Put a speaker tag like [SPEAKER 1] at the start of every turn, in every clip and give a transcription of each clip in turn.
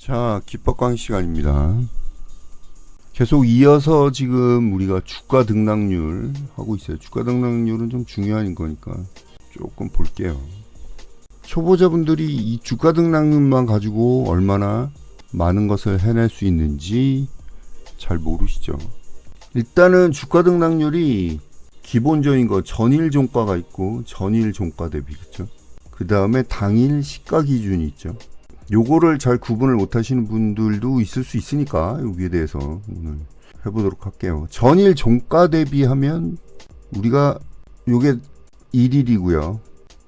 [SPEAKER 1] 자, 기법 강의 시간입니다. 계속 이어서 지금 우리가 주가 등락률 하고 있어요. 주가 등락률은 좀 중요한 거니까 조금 볼게요. 초보자분들이 이 주가 등락률만 가지고 얼마나 많은 것을 해낼 수 있는지 잘 모르시죠. 일단은 주가 등락률이 기본적인 거 전일 종가가 있고 전일 종가 대비, 그렇죠? 그 다음에 당일 시가 기준이 있죠. 요거를 잘 구분을 못 하시는 분들도 있을 수 있으니까 여기에 대해서 오늘 해보도록 할게요. 전일 종가 대비하면 우리가 요게 1일이고요.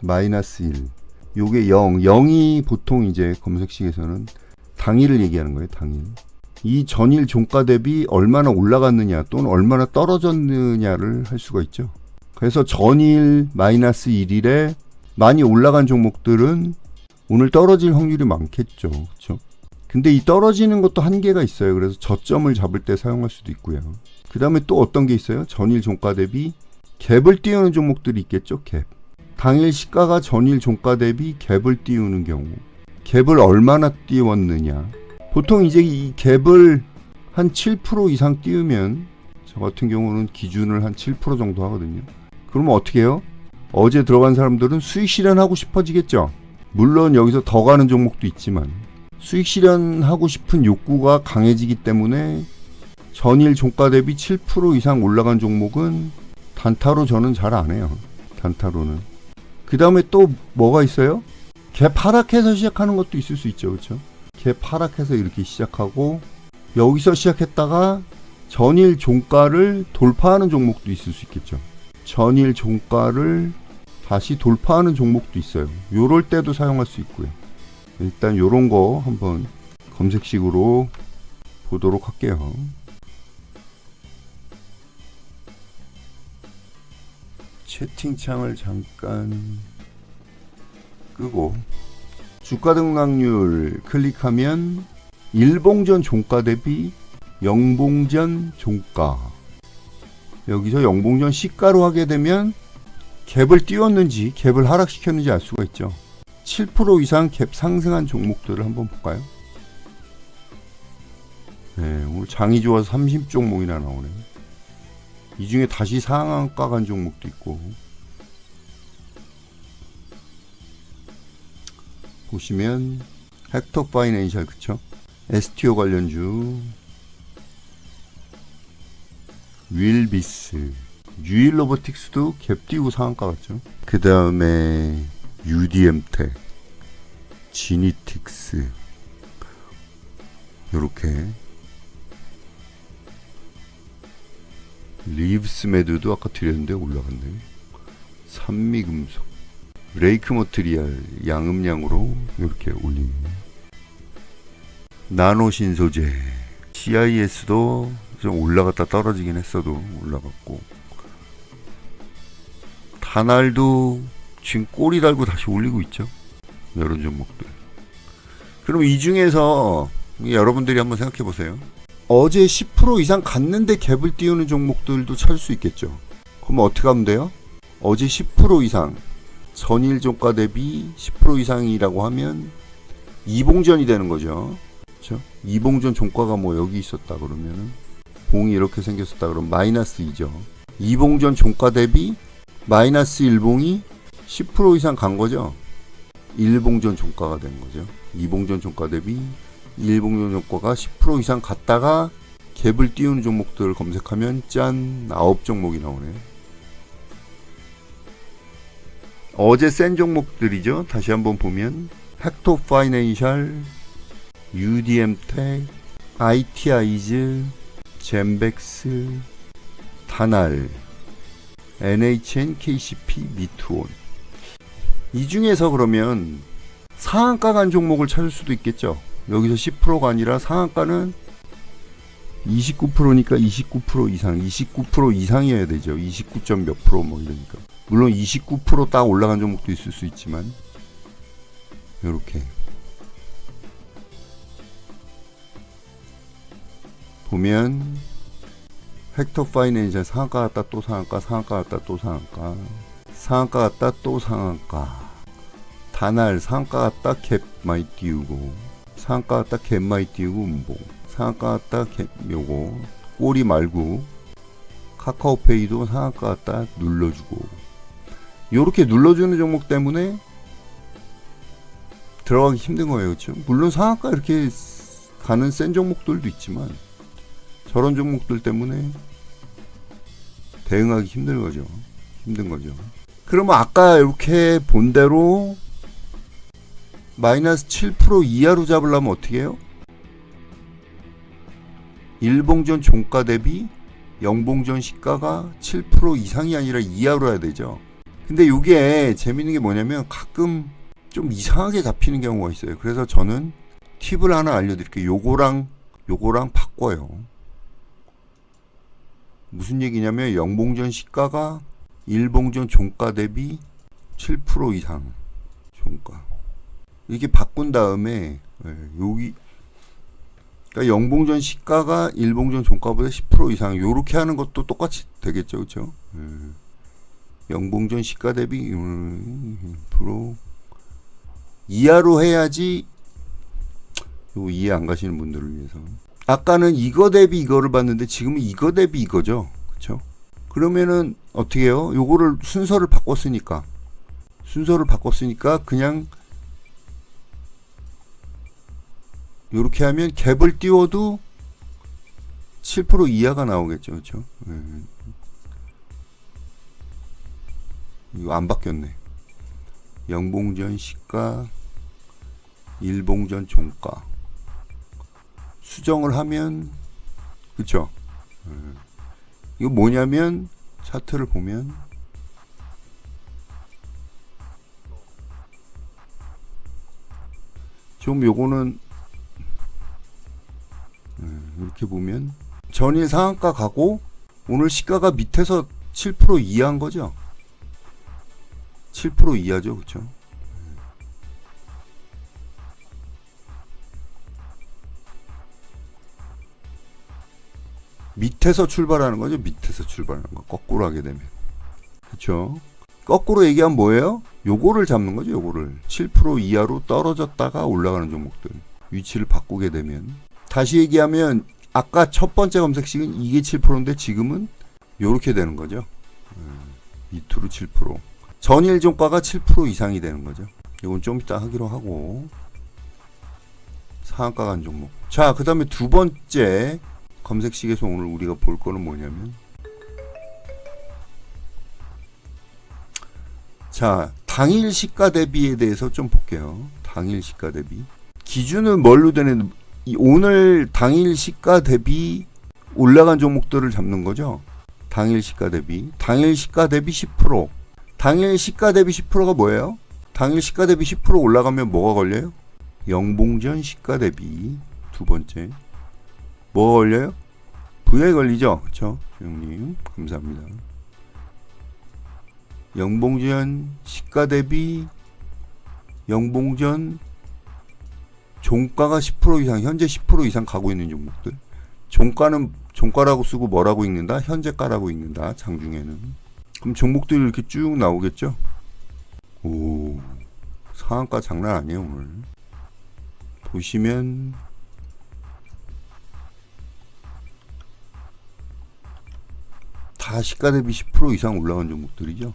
[SPEAKER 1] 마이너스 1. 요게 0. 0이 보통 이제 검색식에서는 당일을 얘기하는 거예요. 당일. 이 전일 종가 대비 얼마나 올라갔느냐 또는 얼마나 떨어졌느냐를 할 수가 있죠. 그래서 전일 마이너스 1일에 많이 올라간 종목들은 오늘 떨어질 확률이 많겠죠. 그렇죠? 근데 이 떨어지는 것도 한계가 있어요. 그래서 저점을 잡을 때 사용할 수도 있고요. 그 다음에 또 어떤 게 있어요? 전일 종가 대비 갭을 띄우는 종목들이 있겠죠. 갭. 당일 시가가 전일 종가 대비 갭을 띄우는 경우. 갭을 얼마나 띄웠느냐. 보통 이제 이 갭을 한 7% 이상 띄우면 저 같은 경우는 기준을 한 7% 정도 하거든요. 그러면 어떻게 해요? 어제 들어간 사람들은 수익 실현하고 싶어지겠죠. 물론 여기서 더 가는 종목도 있지만 수익 실현하고 싶은 욕구가 강해지기 때문에 전일 종가 대비 7% 이상 올라간 종목은 단타로 저는 잘 안 해요. 단타로는. 그 다음에 또 뭐가 있어요? 갭 하락해서 시작하는 것도 있을 수 있죠. 그렇죠? 갭 하락해서 이렇게 시작하고 여기서 시작했다가 전일 종가를 돌파하는 종목도 있을 수 있겠죠. 전일 종가를 다시 돌파하는 종목도 있어요. 요럴 때도 사용할 수 있고요. 일단 요런 거 한번 검색식으로 보도록 할게요. 채팅창을 잠깐 끄고 주가 등락률 클릭하면 일봉전 종가 대비 영봉전 종가, 여기서 영봉전 시가로 하게 되면 갭을 띄웠는지 갭을 하락시켰는지 알 수가 있죠. 7% 이상 갭 상승한 종목들을 한번 볼까요? 네, 오늘 장이 좋아서 30종목이나 나오네요. 이 중에 다시 상한가 간 종목도 있고. 보시면 헥터 파이낸셜, 그쵸? STO 관련주, 윌비스, 유일로보틱스도 갭 띄우고 상한가 같죠. 그 다음에 UDM텍, 지니틱스, 요렇게. 리브스메드도 아까 드렸는데 올라갔네요. 산미금속, 레이크 머트리얼 양음량으로 이렇게 올리네요. 나노신소재, CIS도 좀 올라갔다 떨어지긴 했어도 올라갔고, 다날도 지금 꼬리 달고 다시 올리고 있죠. 이런 종목들. 그럼 이 중에서 여러분들이 한번 생각해 보세요. 어제 10% 이상 갔는데 갭을 띄우는 종목들도 찾을 수 있겠죠. 그럼 어떻게 하면 돼요? 어제 10% 이상, 전일 종가 대비 10% 이상이라고 하면 이봉전이 되는 거죠. 그렇죠? 이봉전 종가가 뭐 여기 있었다 그러면은 봉이 이렇게 생겼었다 그러면 마이너스 2죠. 이봉전 종가 대비 마이너스 1봉이 10% 이상 간 거죠. 1봉전 종가가 된 거죠. 2봉전 종가 대비 1봉전 종가가 10% 이상 갔다가 갭을 띄우는 종목들을 검색하면 짠, 9종목이 나오네요. 어제 센 종목들이죠. 다시 한번 보면 헥터 파이낸셜, UDM텍, IT아이즈, 젠백스, 다날, NHN, KCP, 미투온. 이 중에서 그러면 상한가 간 종목을 찾을 수도 있겠죠. 여기서 10%가 아니라 상한가는 29%니까 29% 이상, 29% 이상이어야 되죠. 29점 몇 프로 뭐 이러니까. 물론 29% 딱 올라간 종목도 있을 수 있지만 이렇게 보면 헥터 파이낸셜 상한가 갔다 또 상한가, 상한가 갔다 또 상한가, 상한가 갔다 또 상한가, 다날 상한가 갔다 갭 많이 띄우고, 상한가 갔다 갯마이 띄우고 음봉, 상한가 갔다 요거 꼬리 말고 카카오페이도 상한가 갔다 눌러주고, 요렇게 눌러주는 종목 때문에 들어가기 힘든 거예요. 그렇죠? 물론 상한가 이렇게 가는 센 종목들도 있지만 저런 종목들 때문에 대응하기 힘든 거죠. 그러면 아까 이렇게 본 대로 마이너스 7% 이하로 잡으려면 어떻게 해요? 일봉전 종가 대비 영봉전 시가가 7% 이상이 아니라 이하로 해야 되죠. 근데 이게 재밌는 게 뭐냐면 가끔 좀 이상하게 잡히는 경우가 있어요. 그래서 저는 팁을 하나 알려드릴게요. 요거랑 바꿔요. 무슨 얘기냐면 영봉전 시가가 일봉전 종가 대비 7% 이상 종가, 이렇게 바꾼 다음에 여기 그러니까 영봉전 시가가 일봉전 종가보다 10% 이상, 요렇게 하는 것도 똑같이 되겠죠. 그렇죠? 영봉전 시가 대비 10% 이하로 해야지. 요 이해 안 가시는 분들을 위해서, 아까는 이거 대비 이거를 봤는데 지금은 이거 대비 이거죠. 그렇죠? 그러면은 어떻게 해요? 요거를 순서를 바꿨으니까 그냥 요렇게 하면 갭을 띄워도 7% 이하가 나오겠죠. 그렇죠? 이거 안 바뀌었네. 영봉전 시가, 일봉전 종가 수정을 하면, 그쵸? 이거 뭐냐면 차트를 보면 좀 요거는 이렇게 보면 전일 상한가 가고 오늘 시가가 밑에서 7% 이하인 거죠. 7% 이하죠. 그쵸? 밑에서 출발하는 거죠. 밑에서 출발하는 거. 거꾸로 하게 되면. 그쵸? 거꾸로 얘기하면 뭐예요? 요거를 잡는 거죠. 요거를 7% 이하로 떨어졌다가 올라가는 종목들 위치를 바꾸게 되면, 다시 얘기하면 아까 첫 번째 검색식은 이게 7%인데 지금은 요렇게 되는 거죠. 밑으로 7%, 전일 종가가 7% 이상이 되는 거죠. 이건 좀 이따 하기로 하고, 상한가 간 종목. 자, 그 다음에 두 번째 검색식에서 오늘 우리가 볼 거는 뭐냐면, 자, 당일 시가 대비에 대해서 좀 볼게요. 당일 시가 대비 기준은 뭘로 되는, 오늘 당일 시가 대비 올라간 종목들을 잡는 거죠. 당일 시가 대비 10%. 당일 시가 대비 10%가 뭐예요? 당일 시가 대비 10% 올라가면 뭐가 걸려요? 영봉전 시가 대비. 두 번째 뭐가 걸려요? VI 걸리죠. 그쵸? 형님 감사합니다. 영봉전 시가 대비 영봉전 종가가 10% 이상, 현재 10% 이상 가고 있는 종목들. 종가는 종가라고 쓰고 뭐라고 읽는다? 현재가라고 읽는다. 장중에는. 그럼 종목들이 이렇게 쭉 나오겠죠? 오, 상한가 장난 아니에요. 오늘 보시면 다 시가 대비 10% 이상 올라간 종목들이죠.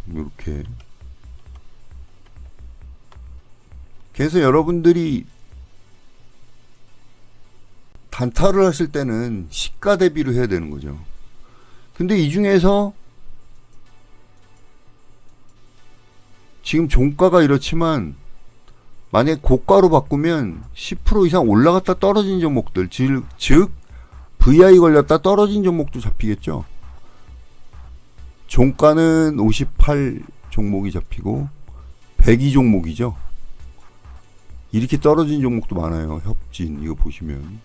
[SPEAKER 1] 이렇게. 그래서 여러분들이 단타를 하실 때는 시가 대비로 해야 되는 거죠. 근데 이 중에서 지금 종가가 이렇지만 만약에 고가로 바꾸면 10% 이상 올라갔다 떨어진 종목들, 즉 VI 걸렸다 떨어진 종목도 잡히겠죠. 종가는 58 종목이 잡히고 102 종목이죠. 이렇게 떨어진 종목도 많아요. 협진 이거 보시면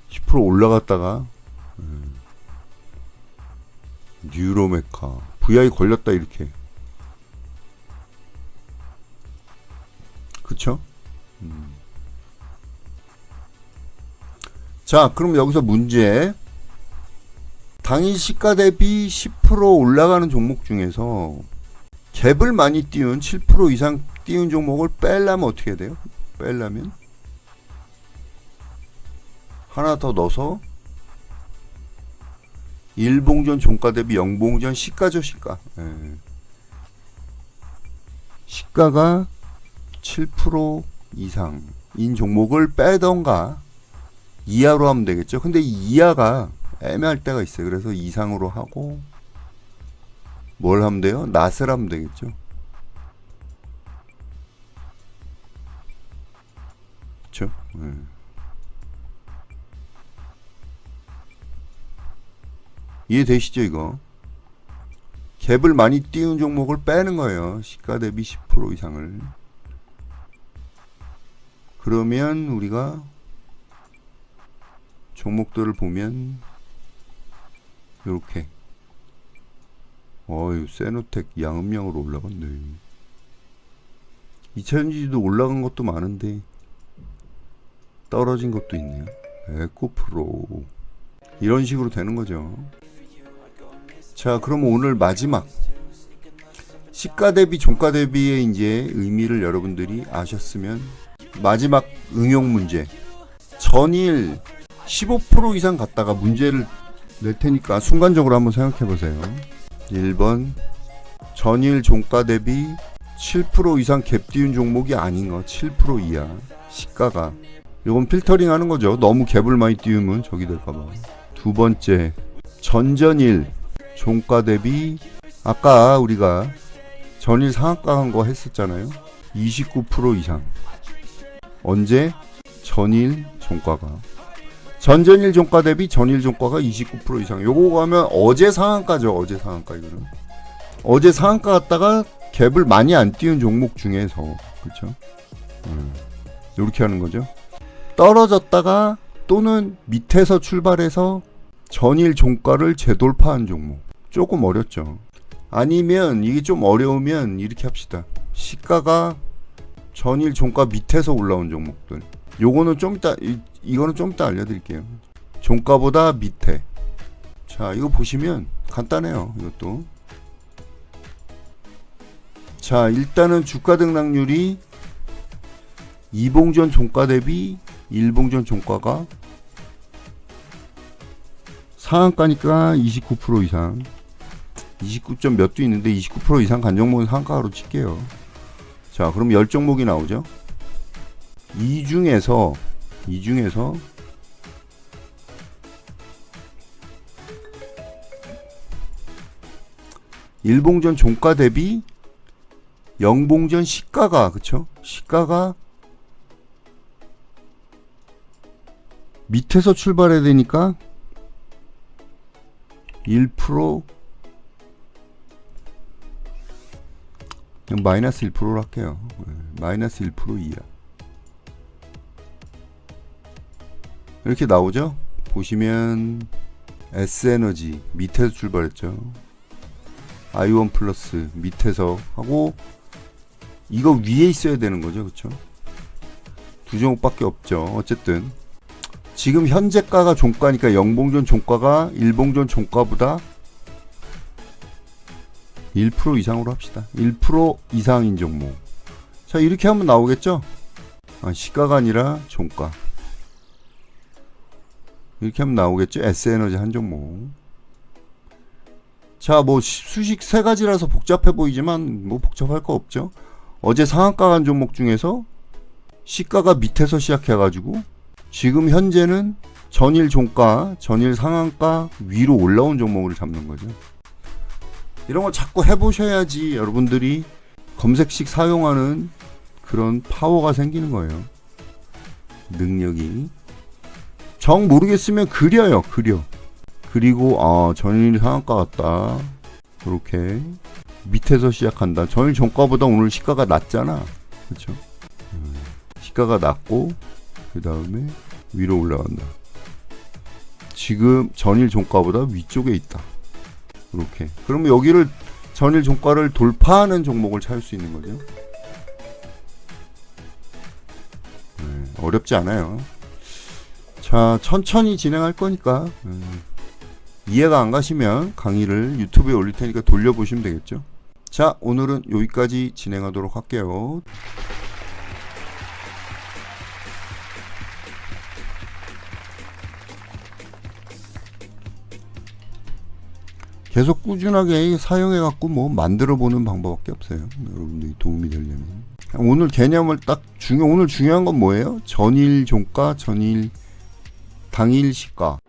[SPEAKER 1] 10% 올라갔다가 뉴로메카 VI 걸렸다 이렇게. 그쵸? 자, 그럼 여기서 문제. 당일 시가 대비 10% 올라가는 종목 중에서 갭을 많이 띄운 7% 이상 띄운 종목을 빼려면 어떻게 해야 돼요? 빼려면 하나 더 넣어서 1봉전 종가 대비 0봉전 시가죠. 시가. 시가가 7% 이상인 종목을 빼던가 이하로 하면 되겠죠. 근데 이 이하가 애매할 때가 있어요. 그래서 이상으로 하고 뭘 하면 돼요? 낫을 하면 되겠죠. 그쵸? 이해되시죠 이거? 갭을 많이 띄운 종목을 빼는 거예요. 시가 대비 10% 이상을. 그러면 우리가 종목들을 보면 요렇게 세노텍 양음양으로 올라갔네. 2차전지도 올라간 것도 많은데 떨어진 것도 있네요. 에코프로 이런 식으로 되는 거죠. 자, 그럼 오늘 마지막 시가 대비 종가 대비의 이제 의미를 여러분들이 아셨으면 마지막 응용 문제. 전일 15% 이상 갔다가 문제를 낼 테니까 순간적으로 한번 생각해 보세요. 1번 전일 종가 대비 7% 이상 갭 띄운 종목이 아닌 거, 7% 이하 시가가. 이건 필터링 하는 거죠. 너무 갭을 많이 띄우면 저기 될까봐. 두 번째, 전전일 종가 대비 아까 우리가 전일 상한가 한 거 했었잖아요. 29% 이상. 언제? 전일 종가가. 전전일 종가 대비 전일 종가가 29% 이상. 요거 가면 어제 상한가죠. 어제 상한가 이거는. 어제 상한가 갔다가 갭을 많이 안 띄운 종목 중에서 그렇죠? 이렇게 하는 거죠. 떨어졌다가 또는 밑에서 출발해서 전일 종가를 재돌파한 종목. 조금 어렵죠. 아니면 이게 좀 어려우면 이렇게 합시다. 시가가 전일 종가 밑에서 올라온 종목들. 요거는 좀 이따 이거는 좀 이따 알려드릴게요. 종가보다 밑에. 자, 이거 보시면 간단해요. 이것도. 자, 일단은 주가 등락률이 2봉전 종가 대비 1봉전 종가가 상한가니까 29% 이상. 29점 몇도 있는데 29% 이상 간 종목은 상한가로 칠게요. 자, 그럼 10종목이 나오죠. 이 중에서 1봉전 종가 대비 0봉전 시가가, 그쵸? 시가가 밑에서 출발해야 되니까 1% 그냥 마이너스 1%로 할게요. 마이너스 1% 이하. 이렇게 나오죠? 보시면 S에너지 밑에서 출발했죠. I1 플러스 밑에서 하고 이거 위에 있어야 되는 거죠. 그쵸? 두 종목밖에 없죠. 어쨌든 지금 현재가가 종가니까 0봉전 종가가 1봉전 종가보다 1% 이상으로 합시다. 1% 이상인 종목. 자, 이렇게 하면 나오겠죠? 시가가 아니라 종가. 이렇게 하면 나오겠죠? S에너지 한 종목. 자, 뭐 수식 세 가지라서 복잡해 보이지만 뭐 복잡할 거 없죠. 어제 상한가 간 종목 중에서 시가가 밑에서 시작해가지고 지금 현재는 전일 종가, 전일 상한가 위로 올라온 종목을 잡는 거죠. 이런 거 자꾸 해보셔야지 여러분들이 검색식 사용하는 그런 파워가 생기는 거예요. 능력이. 정 모르겠으면 그려요. 그리고 전일 상한가 같다. 이렇게 밑에서 시작한다. 전일 종가보다 오늘 시가가 낮잖아. 그렇죠? 시가가 낮고 그 다음에 위로 올라간다. 지금 전일 종가보다 위쪽에 있다. 이렇게. 그러면 여기를 전일 종가를 돌파하는 종목을 찾을 수 있는 거죠. 어렵지 않아요. 자, 천천히 진행할 거니까 이해가 안 가시면 강의를 유튜브에 올릴 테니까 돌려보시면 되겠죠. 자, 오늘은 여기까지 진행하도록 할게요. 계속 꾸준하게 사용해 갖고 뭐 만들어 보는 방법밖에 없어요. 여러분들이 도움이 되려면. 오늘 개념을 딱 오늘 중요한 건 뭐예요? 전일 종가, 전일 당일 시가.